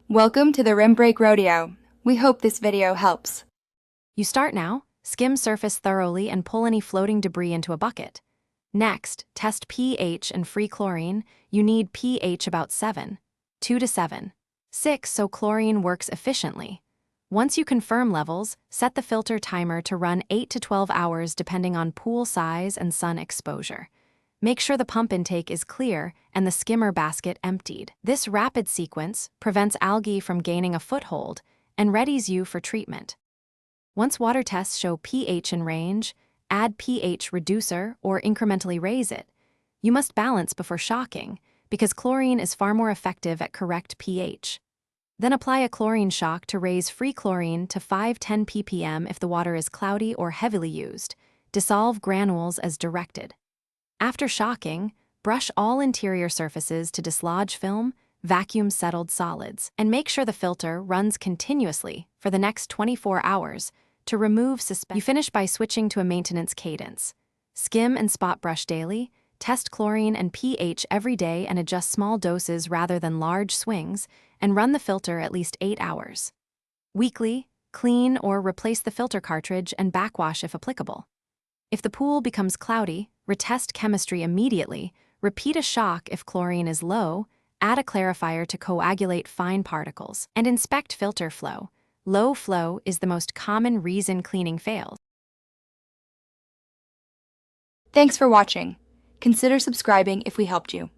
Welcome to the Rim Break Rodeo. We hope this video helps. You start now, skim surface thoroughly and pull any floating debris into a bucket. Next, test pH and free chlorine. You need pH about 7, 2 to 7, 6 so chlorine works efficiently. Once you confirm levels, set the filter timer to run 8 to 12 hours depending on pool size and sun exposure. Make sure the pump intake is clear and the skimmer basket emptied. This rapid sequence prevents algae from gaining a foothold and readies you for treatment. Once water tests show pH in range, add pH reducer or incrementally raise it. You must balance before shocking, because chlorine is far more effective at correct pH. Then apply a chlorine shock to raise free chlorine to 5-10 ppm if the water is cloudy or heavily used. Dissolve granules as directed. After shocking, brush all interior surfaces to dislodge film, vacuum settled solids, and make sure the filter runs continuously for the next 24 hours to remove suspension. You finish by switching to a maintenance cadence. Skim and spot brush daily, test chlorine and pH every day and adjust small doses rather than large swings, and run the filter at least 8 hours. Weekly, clean or replace the filter cartridge and backwash if applicable. If the pool becomes cloudy, retest chemistry immediately, repeat a shock if chlorine is low, add a clarifier to coagulate fine particles, and inspect filter flow. Low flow is the most common reason cleaning fails. Thanks for watching. Consider subscribing if we helped you.